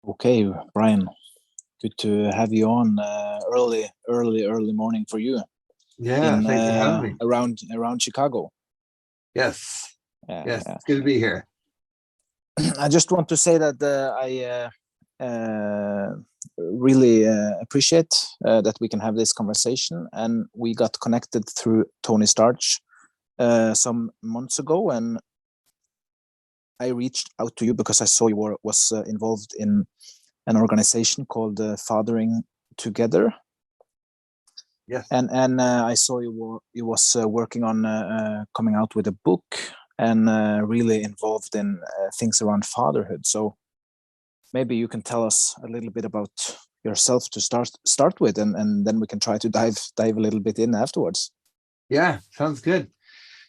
Okay, Brian, good to have you on early morning for you Yeah, in thanks for having me. around Chicago. Yes, Yeah, yes, yeah. it's good to be here. I just want to say that I really appreciate that we can have this conversation, and we got connected through Tony Starch some months ago, and I reached out to you because I saw you was involved in an organization called Fathering Together. Yes. And I saw you was working on coming out with a book and really involved in things around fatherhood. So maybe you can tell us a little bit about yourself to start with, and then we can try to dive a little bit in afterwards. Yeah, sounds good.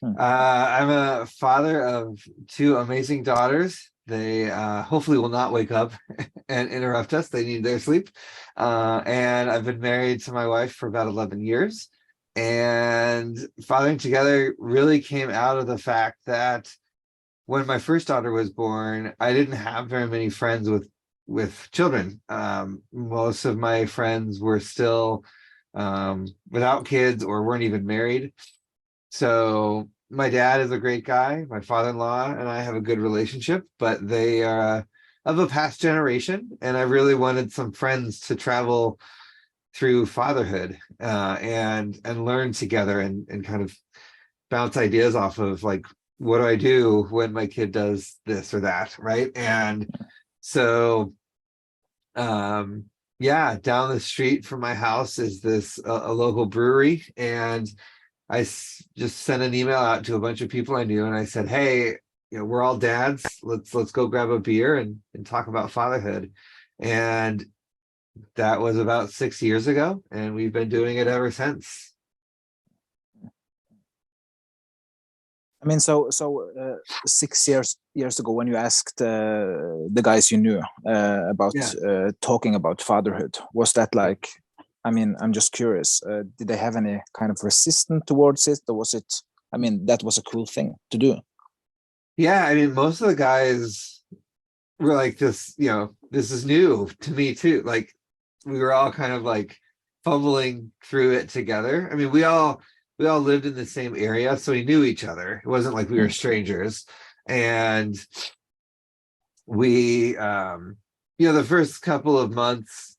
Hmm. I'm a father of two amazing daughters. They hopefully will not wake up and interrupt us. They need their sleep. And I've been married to my wife for about 11 years. And fathering together really came out of the fact that when my first daughter was born, I didn't have very many friends with children. Most of my friends were still without kids or weren't even married. So my dad is a great guy. My father-in-law and I have a good relationship, but they are of a past generation, and I really wanted some friends to travel through fatherhood and learn together and kind of bounce ideas off of, like, what do I do when my kid does this or that, right? And so yeah, down the street from my house is this a local brewery, and just sent an email out to a bunch of people I knew, and I said, hey, we're all dads, let's go grab a beer and talk about fatherhood. And that was about 6 years ago, and we've been doing it ever since. I mean, so 6 years ago, when you asked the guys you knew about Yeah. talking about fatherhood, was that like? I mean, I'm just curious. Did they have any kind of resistance towards it, or was it? I mean, that was a cool thing to do. Yeah, I mean, most of the guys were like, this is new to me too. Like, we were all kind of like fumbling through it together. I mean, we all lived in the same area, so we knew each other. It wasn't like we were Mm. strangers. And we the first couple of months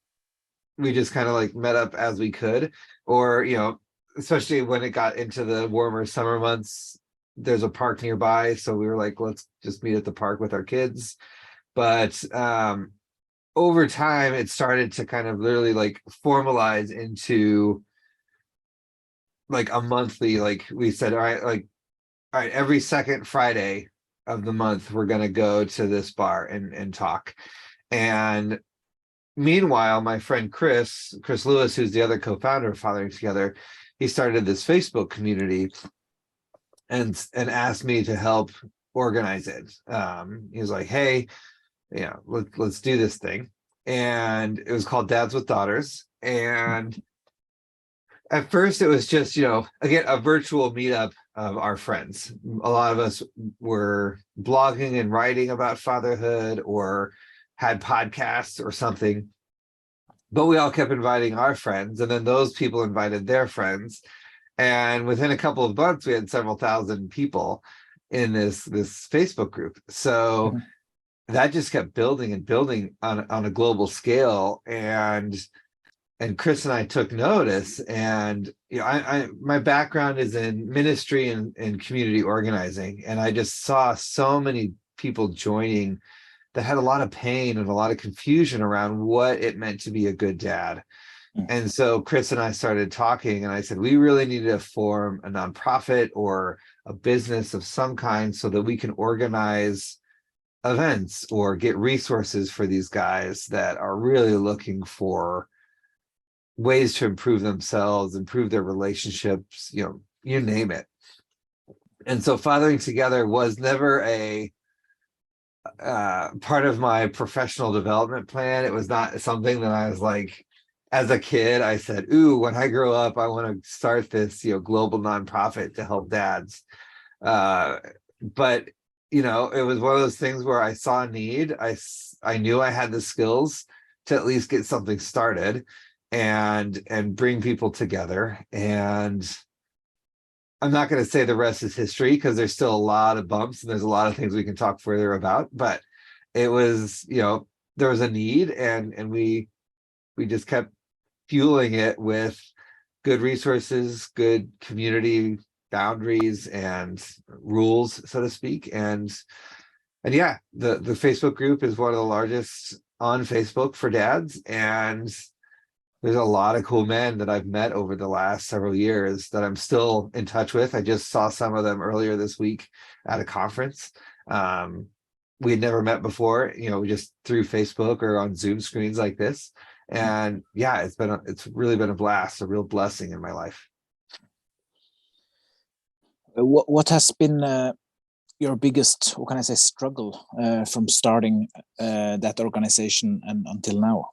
we just kind of like met up as we could, or especially when it got into the warmer summer months, there's a park nearby, so we were like, let's just meet at the park with our kids. But over time it started to kind of literally like formalize into like a monthly, like we said, all right, every second Friday of the month we're going to go to this bar and talk. And meanwhile, my friend Chris Lewis, who's the other co-founder of Fathering Together, he started this Facebook community and asked me to help organize it. He was like, hey, let's do this thing. And it was called Dads with Daughters. And at first it was just, again, a virtual meetup of our friends. A lot of us were blogging and writing about fatherhood or had podcasts or something, but we all kept inviting our friends, and then those people invited their friends. And within a couple of months, we had several thousand people in this Facebook group. So Mhm. that just kept building and building on a global scale. And Chris and I took notice. And I my background is in ministry and community organizing, and I just saw so many people joining that had a lot of pain and a lot of confusion around what it meant to be a good dad. Mm. And so Chris and I started talking, and I said, we really need to form a nonprofit or a business of some kind so that we can organize events or get resources for these guys that are really looking for ways to improve themselves, improve their relationships, you name it. And so Fathering Together was never a part of my professional development plan. It was not something that I was like, as a kid, I said, ooh, when I grow up, I want to start this, global nonprofit to help dads. But it was one of those things where I saw a need. I knew I had the skills to at least get something started and bring people together. And I'm not going to say the rest is history, because there's still a lot of bumps and there's a lot of things we can talk further about. But it was, there was a need, and we just kept fueling it with good resources, good community boundaries and rules, so to speak. And yeah, the Facebook group is one of the largest on Facebook for dads, and there's a lot of cool men that I've met over the last several years that I'm still in touch with. I just saw some of them earlier this week at a conference. We had never met before, just through Facebook or on Zoom screens like this. And yeah, it's really been a blast, a real blessing in my life. What has been your biggest, what can I say, struggle from starting that organization and until now?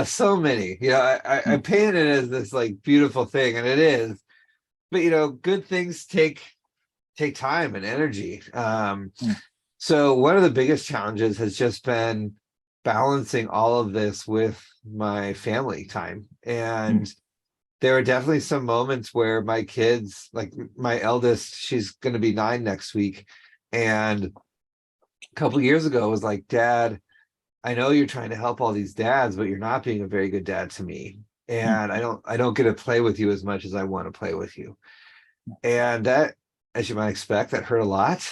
So many. I painted it as this like beautiful thing, and it is, but good things take time and energy. So one of the biggest challenges has just been balancing all of this with my family time. And there are definitely some moments where my kids, like my eldest, she's going to be 9 next week, and a couple of years ago was like, Dad, I know you're trying to help all these dads, but you're not being a very good dad to me. And I don't get to play with you as much as I want to play with you. And that, as you might expect, that hurt a lot.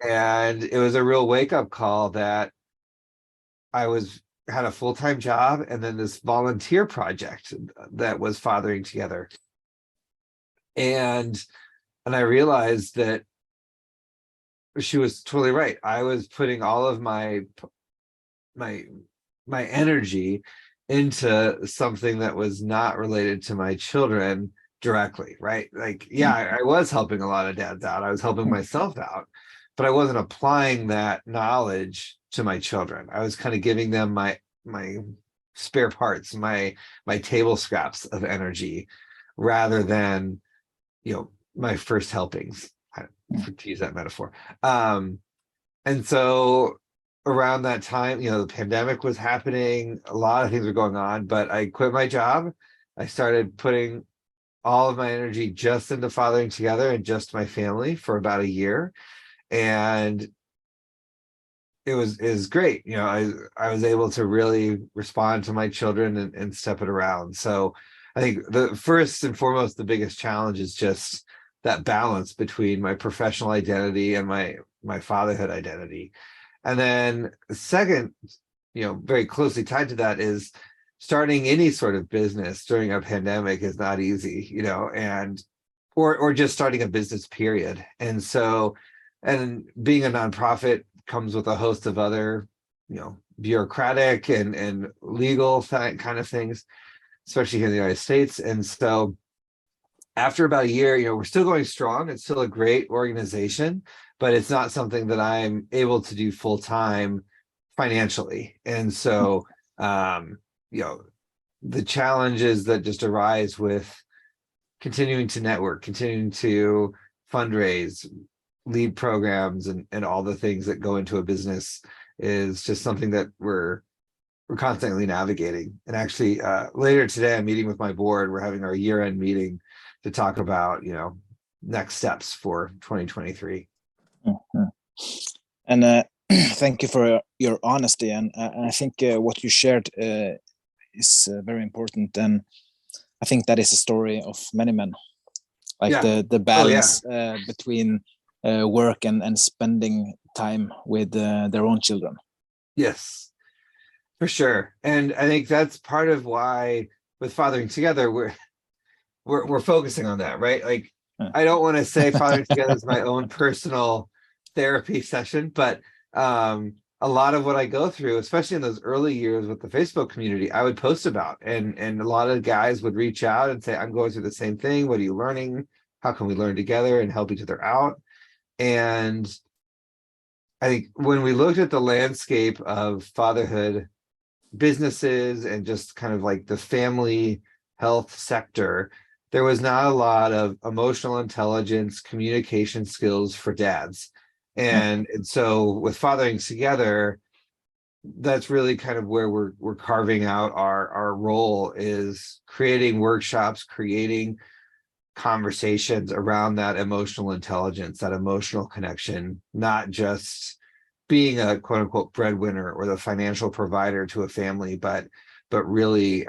And it was a real wake-up call that I had a full-time job and then this volunteer project that was Fathering Together. And I realized that she was totally right. I was putting all of my energy into something that was not related to my children directly, right? Like, yeah, I was helping a lot of dads out. I was helping myself out, but I wasn't applying that knowledge to my children. I was kind of giving them my spare parts, my table scraps of energy, rather than, my first helpings, to use that metaphor. And so around that time, the pandemic was happening, a lot of things were going on, but I quit my job. I started putting all of my energy just into Fathering Together and just my family for about a year. And it was great. I was able to really respond to my children and step it around. So I think the first and foremost, the biggest challenge is just that balance between my professional identity and my fatherhood identity. And then second, very closely tied to that is starting any sort of business during a pandemic is not easy, and or just starting a business period. And so, and being a nonprofit comes with a host of other, bureaucratic and legal kind of things, especially here in the United States. And so after about a year, we're still going strong. It's still a great organization, but it's not something that I'm able to do full time financially. And so, the challenges that just arise with continuing to network, continuing to fundraise, lead programs, and all the things that go into a business is just something that we're constantly navigating. And actually, later today, I'm meeting with my board. We're having our year-end meeting to talk about, next steps for 2023. And thank you for your honesty. And I think what you shared is very important. And I think that is a story of many men, like the balance between work and spending time with their own children. Yes, for sure. And I think that's part of why with Fathering Together, we're focusing on that, right? Like, I don't want to say Fathering Together is my own personal therapy session, but a lot of what I go through, especially in those early years with the Facebook community, I would post about, and a lot of guys would reach out and say, I'm going through the same thing. What are you learning? How can we learn together and help each other out? And I think when we looked at the landscape of fatherhood businesses and just kind of like the family health sector, there was not a lot of emotional intelligence, communication skills for dads. And so with Fathering Together, that's really kind of where we're carving out our role, is creating workshops, creating conversations around that emotional intelligence, that emotional connection, not just being a quote unquote breadwinner or the financial provider to a family, but really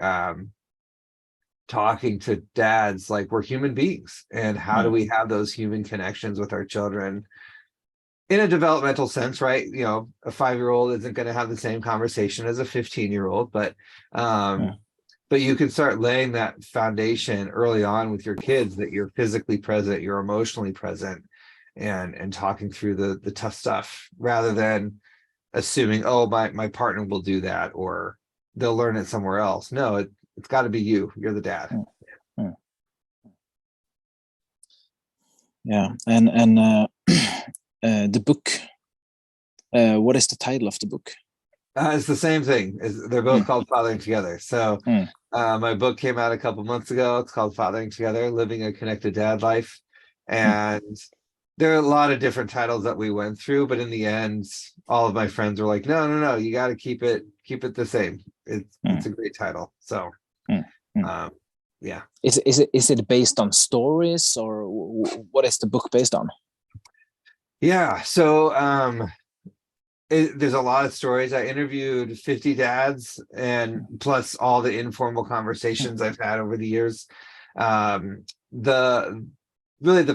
talking to dads like we're human beings, and how do we have those human connections with our children in a developmental sense, right? You know, a 5-year-old isn't going to have the same conversation as a 15-year-old, but you can start laying that foundation early on with your kids, that you're physically present, you're emotionally present, and talking through the tough stuff, rather than assuming, oh, my partner will do that, or they'll learn it somewhere else. No, it's got to be you. You're the dad. Yeah, and the book. What is the title of the book? It's the same thing. They're both called Fathering Together. So my book came out a couple months ago. It's called Fathering Together: Living a Connected Dad Life. And there are a lot of different titles that we went through, but in the end, all of my friends were like, no, you got to keep it the same. It's a great title. So yeah. Is it based on stories, or what is the book based on? Yeah. So there's a lot of stories. I interviewed 50 dads, and plus all the informal conversations I've had over the years. The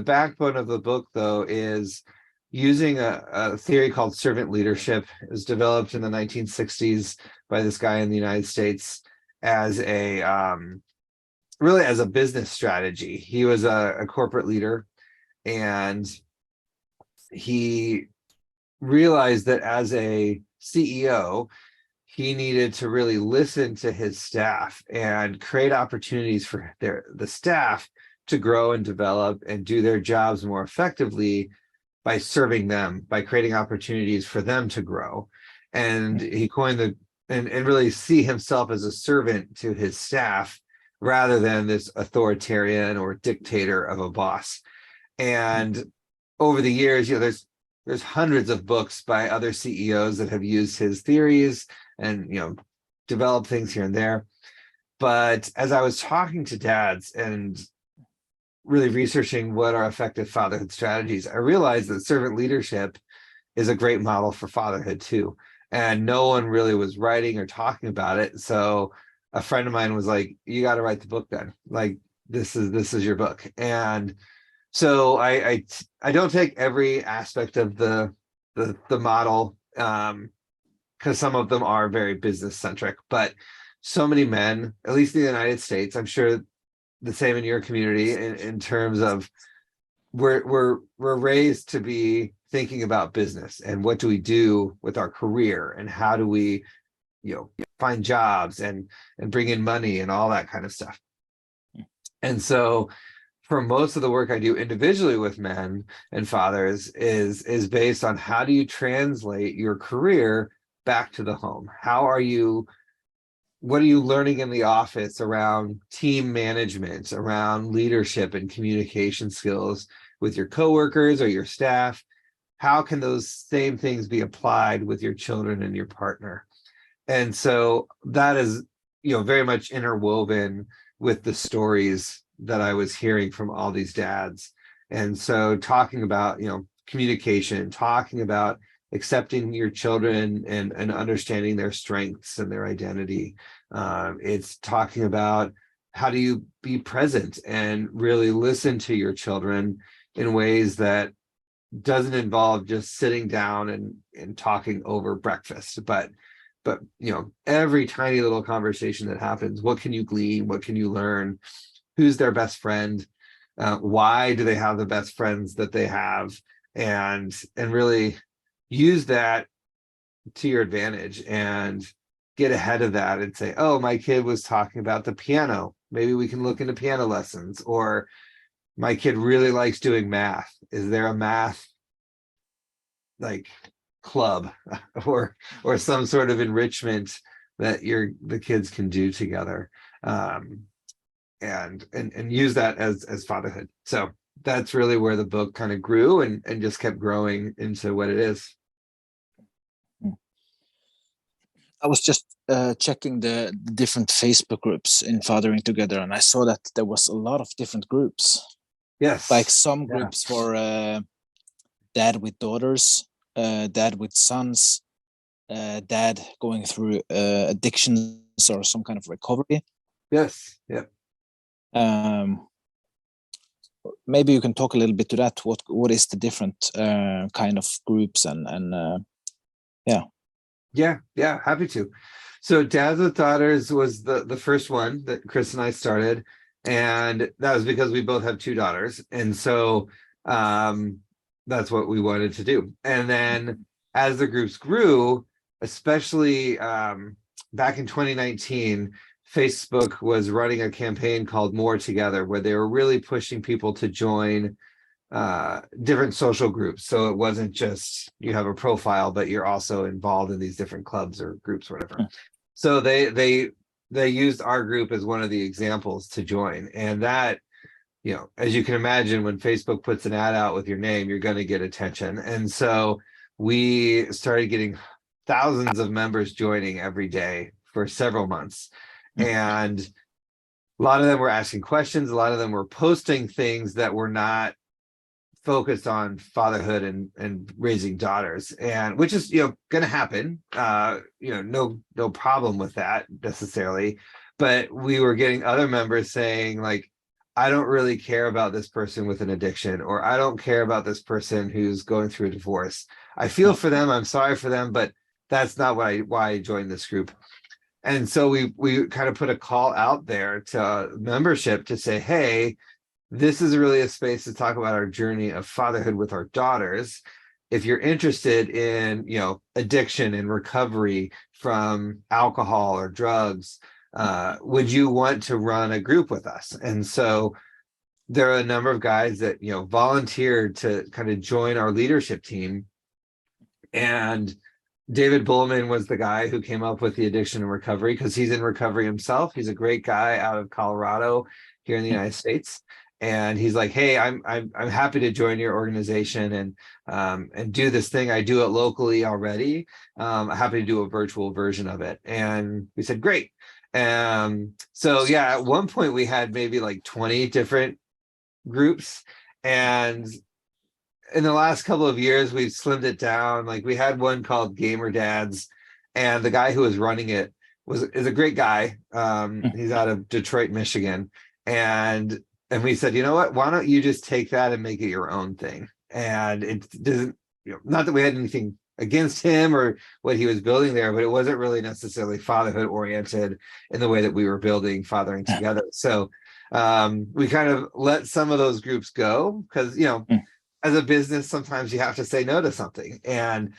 backbone of the book, though, is using a theory called servant leadership. It was developed in the 1960s by this guy in the United States as really as a business strategy. He was a corporate leader, and he realized that as a CEO, he needed to really listen to his staff and create opportunities for the staff to grow and develop and do their jobs more effectively by serving them, by creating opportunities for them to grow. And he coined and really see himself as a servant to his staff, rather than this authoritarian or dictator of a boss. And over the years, you know, there's hundreds of books by other CEOs that have used his theories and, you know, developed things here and there. But as I was talking to dads and really researching what are effective fatherhood strategies, I realized that servant leadership is a great model for fatherhood too. And no one really was writing or talking about it. So a friend of mine was like, you got to write the book then. Like, this is your book. And so I don't take every aspect of the model, because some of them are very business centric, but so many men, at least in the United States, I'm sure the same in your community, in terms of we're raised to be thinking about business and what do we do with our career, and how do we, you know, find jobs and bring in money and all that kind of stuff. And so for most of the work I do individually with men and fathers is based on, how do you translate your career back to the home? What are you learning in the office around team management, around leadership and communication skills with your coworkers or your staff? How can those same things be applied with your children and your partner? And so that is, you know, very much interwoven with the stories that I was hearing from all these dads. And so talking about, you know, communication, talking about accepting your children and understanding their strengths and their identity. It's talking about, how do you be present and really listen to your children in ways that doesn't involve just sitting down and talking over breakfast, but you know, every tiny little conversation that happens, what can you glean? What can you learn? Who's their best friend? Why do they have the best friends that they have? And really use that to your advantage, and get ahead of that and say, oh, my kid was talking about the piano. Maybe we can look into piano lessons. Or my kid really likes doing math. Is there a math like club or some sort of enrichment that the kids can do together? and use that as fatherhood. So that's really where the book kind of grew and just kept growing into what it is. I was just checking the different Facebook groups in Fathering Together, and I saw that there was a lot of different groups. Yes. Like some groups for dad with daughters, dad with sons, dad going through addictions or some kind of recovery. Yes. Yep. Maybe you can talk a little bit to that. What is the different kind of groups and yeah. Yeah, happy to. So Dads with Daughters was the first one that Chris and I started, and that was because we both have 2 daughters, and so that's what we wanted to do. And then as the groups grew, especially back in 2019, Facebook was running a campaign called More Together, where they were really pushing people to join different social groups. So it wasn't just you have a profile, but you're also involved in these different clubs or groups, whatever. So they used our group as one of the examples to join. And that, as you can imagine, when Facebook puts an ad out with your name, you're going to get attention. And so we started getting thousands of members joining every day for several months. And a lot of them were asking questions. A lot of them were posting things that were not focused on fatherhood and raising daughters, and which is going to happen. No problem with that necessarily, but we were getting other members saying like, I don't really care about this person with an addiction, or I don't care about this person who's going through a divorce. I feel for them, I'm sorry for them, but that's not why I joined this group. And so we kind of put a call out there to membership to say, hey, this is really a space to talk about our journey of fatherhood with our daughters. If you're interested in, addiction and recovery from alcohol or drugs, would you want to run a group with us? And so there are a number of guys that, volunteered to kind of join our leadership team. And David Bullman was the guy who came up with the addiction and recovery, because he's in recovery himself. He's a great guy out of Colorado here in the United States. And he's like, hey, I'm happy to join your organization and do this thing. I do it locally already. I'm happy to do a virtual version of it. And we said, great. So yeah, at one point we had maybe like 20 different groups. And in the last couple of years, we've slimmed it down. Like we had one called Gamer Dads, and the guy who was running it is a great guy. He's out of Detroit, Michigan. And we said, you know what, why don't you just take that and make it your own thing? And it doesn't, not that we had anything against him or what he was building there, but it wasn't really necessarily fatherhood oriented in the way that we were building Fathering Together. So we kind of let some of those groups go because, as a business, sometimes you have to say no to something, and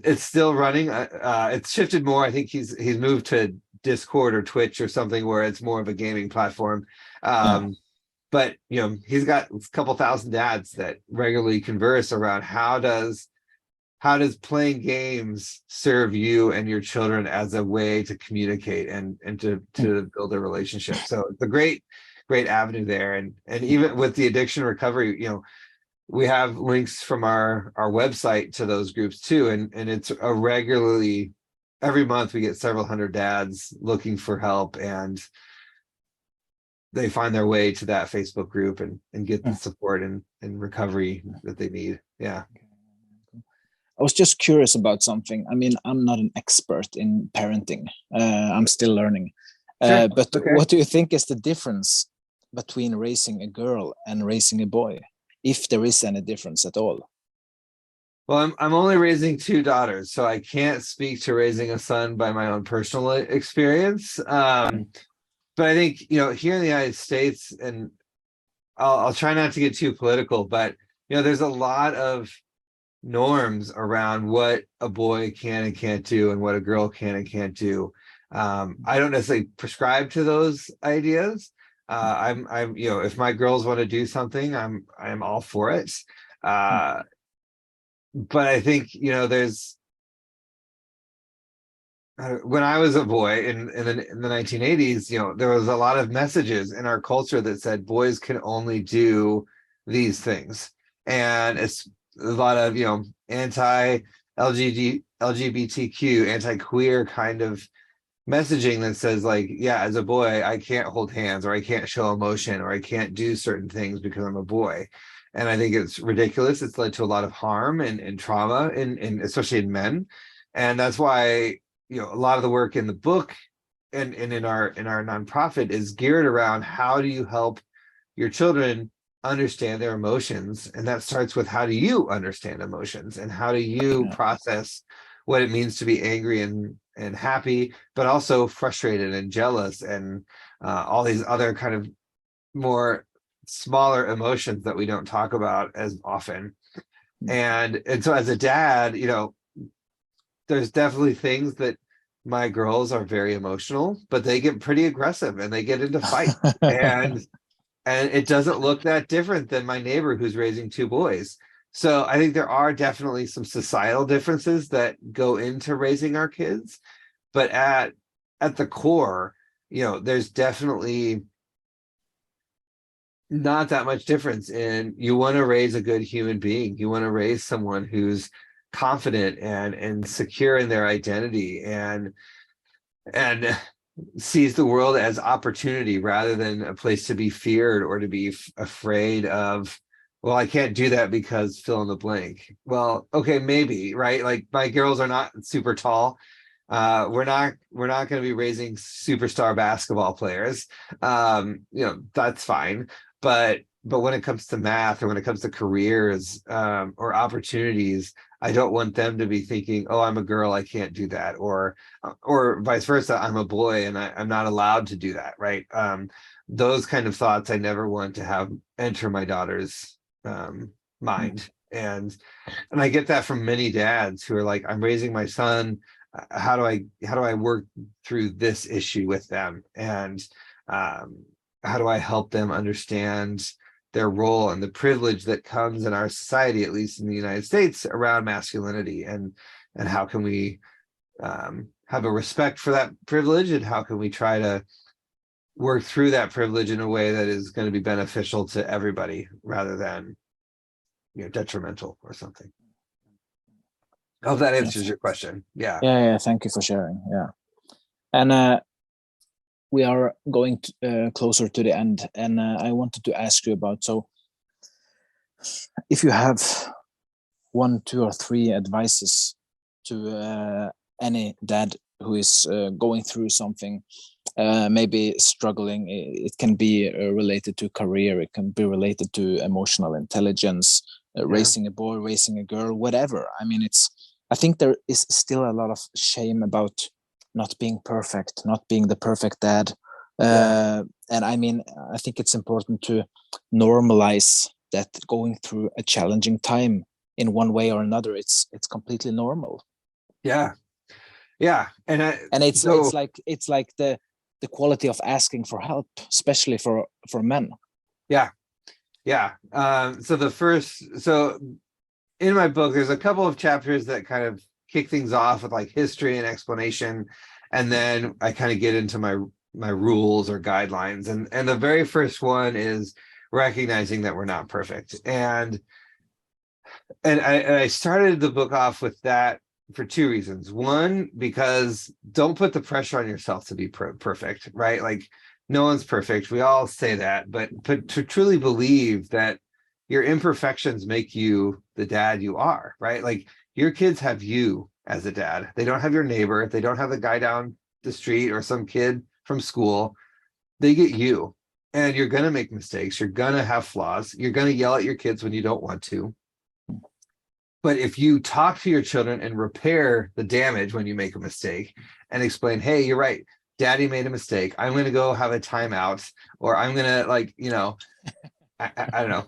it's still running. It's shifted more. I think he's moved to Discord or Twitch or something where it's more of a gaming platform. But he's got a couple thousand dads that regularly converse around how does playing games serve you and your children as a way to communicate and to build a relationship. So it's a great avenue there. And even with the addiction recovery, we have links from our website to those groups too. And it's a regularly, every month we get several hundred dads looking for help, and they find their way to that Facebook group and get the support and recovery that they need. Yeah. I was just curious about something. I mean, I'm not an expert in parenting. I'm still learning. Sure. But Okay. what do you think is the difference between raising a girl and raising a boy, if there is any difference at all? Well, I'm only raising 2 daughters, so I can't speak to raising a son by my own personal experience. But I think, here in the United States, and I'll try not to get too political, but, there's a lot of norms around what a boy can and can't do and what a girl can and can't do. I don't necessarily prescribe to those ideas. I'm if my girls want to do something, I'm all for it. But I think, when I was a boy in the 1980s, you know, there was a lot of messages in our culture that said boys can only do these things, and it's a lot of, you know, LGBTQ, anti-queer kind of messaging that says, like, yeah, as a boy, I can't hold hands, or I can't show emotion, or I can't do certain things because I'm a boy. And I think it's ridiculous. It's led to a lot of harm and trauma in especially in men. And that's why, you know, a lot of the work in the book and in our nonprofit is geared around how do you help your children understand their emotions. And that starts with, how do you understand emotions, and how do you Yeah. process what it means to be angry and happy, but also frustrated and jealous, and all these other kind of more smaller emotions that we don't talk about as often. And so as a dad, you know, there's definitely things that my girls are very emotional, but they get pretty aggressive and they get into fights. and and it doesn't look that different than my neighbor who's raising two boys. So I think there are definitely some societal differences that go into raising our kids, but at the core, you know, there's definitely not that much difference in, you want to raise a good human being. You want to raise someone who's confident and secure in their identity, and sees the world as opportunity rather than a place to be feared or to be afraid of. Well, I can't do that because fill in the blank. Well, okay, maybe, right? Like, my girls are not super tall. We're not going to be raising superstar basketball players. You know, that's fine. But when it comes to math, or when it comes to careers, or opportunities, I don't want them to be thinking, oh, I'm a girl, I can't do that, or vice versa, I'm a boy and I'm not allowed to do that, right? Those kind of thoughts I never want to have enter my daughter's mind. And I get that from many dads who are like, I'm raising my son, how do I work through this issue with them, and how do I help them understand their role and the privilege that comes in our society, at least in the United States, around masculinity, and how can we have a respect for that privilege, and how can we try to work through that privilege in a way that is going to be beneficial to everybody rather than, you know, detrimental or something. I hope that answers your question. Yeah. Yeah, thank you for sharing. Yeah. And we are going closer to the end, and I wanted to ask you about, so if you have 1, 2, or 3 advices to any dad who is going through something, maybe struggling. It can be related to career, it can be related to emotional intelligence, raising a boy, raising a girl, whatever. I mean, I think there is still a lot of shame about not being perfect, not being the perfect dad. And I mean, I think it's important to normalize that going through a challenging time in one way or another, it's completely normal. And it's like the quality of asking for help, especially for men. So in my book, there's a couple of chapters that kind of kick things off with like history and explanation, and then I kind of get into my rules or guidelines, and the very first one is recognizing that we're not perfect. And I started the book off with that for 2 reasons. One, because don't put the pressure on yourself to be perfect, right? Like, no one's perfect. We all say that, but to truly believe that your imperfections make you the dad you are, right? Like, your kids have you as a dad. They don't have your neighbor. They don't have the guy down the street or some kid from school. They get you, and you're going to make mistakes. You're going to have flaws. You're going to yell at your kids when you don't want to. But if you talk to your children and repair the damage when you make a mistake, and explain, hey, you're right, daddy made a mistake, I'm going to go have a timeout, or I'm going to, like, you know, I don't know,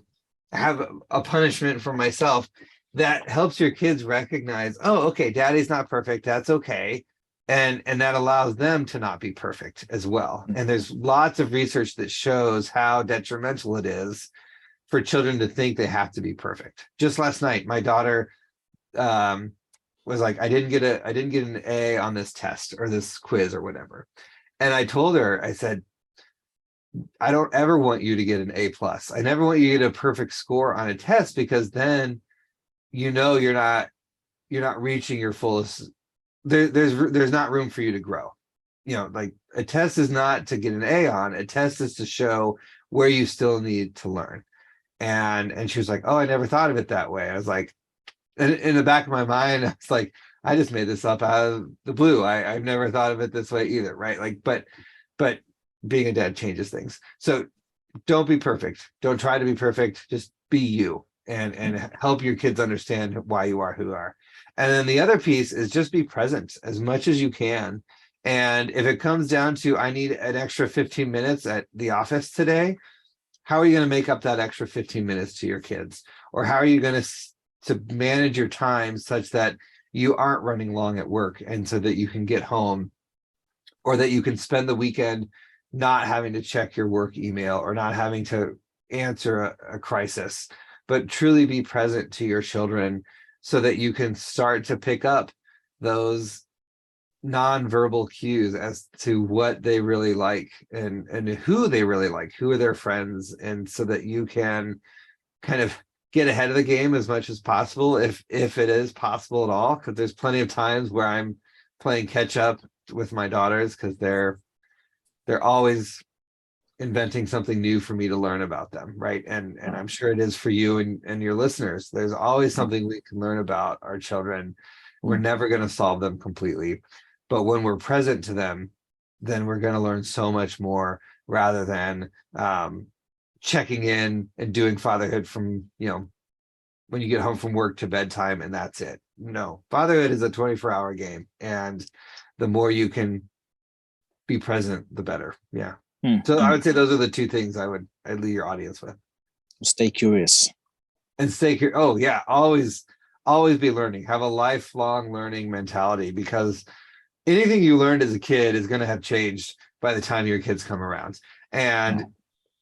have a punishment for myself, that helps your kids recognize, oh, okay, daddy's not perfect. That's okay. And that allows them to not be perfect as well. And there's lots of research that shows how detrimental it is for children to think they have to be perfect. Just last night, my daughter was like, I didn't get an A on this test or this quiz or whatever. And I told her, I said, I don't ever want you to get an A plus. I never want you to get a perfect score on a test, because then you're not reaching your fullest. There's not room for you to grow. Like a test is not to get an A on. A test is to show where you still need to learn. And she was like, oh, I never thought of it that way. I was like, and in the back of my mind, I was like, I just made this up out of the blue. I've never thought of it this way either, right? Like, but being a dad changes things. So don't be perfect. Don't try to be perfect. Just be you, and help your kids understand why you are who you are. And then the other piece is just be present as much as you can. And if it comes down to, I need an extra 15 minutes at the office today, how are you going to make up that extra 15 minutes to your kids? Or how are you going to manage your time such that you aren't running long at work, and so that you can get home, or that you can spend the weekend not having to check your work email, or not having to answer a crisis, but truly be present to your children, so that you can start to pick up those nonverbal cues as to what they really like, and who they really like, who are their friends, and so that you can kind of get ahead of the game as much as possible, if it is possible at all, because there's plenty of times where I'm playing catch up with my daughters, because they're always inventing something new for me to learn about them, right? And I'm sure it is for you and your listeners. There's always something we can learn about our children. We're never going to solve them completely, but when we're present to them, then we're going to learn so much more, rather than checking in and doing fatherhood from, when you get home from work to bedtime, and that's it. No, fatherhood is a 24-hour game, and the more you can be present, the better. Yeah. So I would say those are the two things I'd leave your audience with. Stay curious. And stay curious. Oh yeah, always be learning. Have a lifelong learning mentality, because anything you learned as a kid is going to have changed by the time your kids come around. And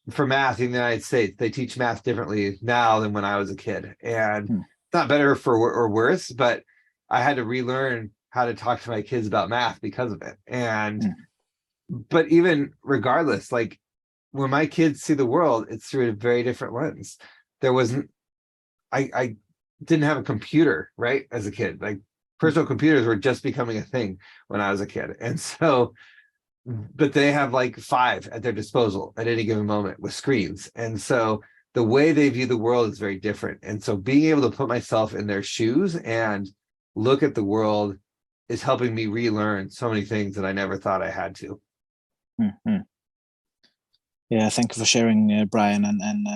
for math in the United States, they teach math differently now than when I was a kid. And it's not better or worse, but I had to relearn how to talk to my kids about math because of it. And but even regardless, like when my kids see the world, it's through a very different lens. There wasn't, I didn't have a computer, right? As a kid, like personal computers were just becoming a thing when I was a kid. And so, but they have like 5 at their disposal at any given moment with screens. And so the way they view the world is very different. And so being able to put myself in their shoes and look at the world is helping me relearn so many things that I never thought I had to. Yeah, thank you for sharing, Brian, and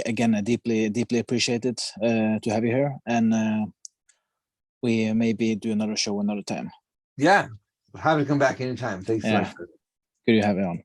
again, I deeply appreciate it to have you here, and we maybe do another show another time. Yeah, have to come back anytime. Thanks so much. Good to have you on.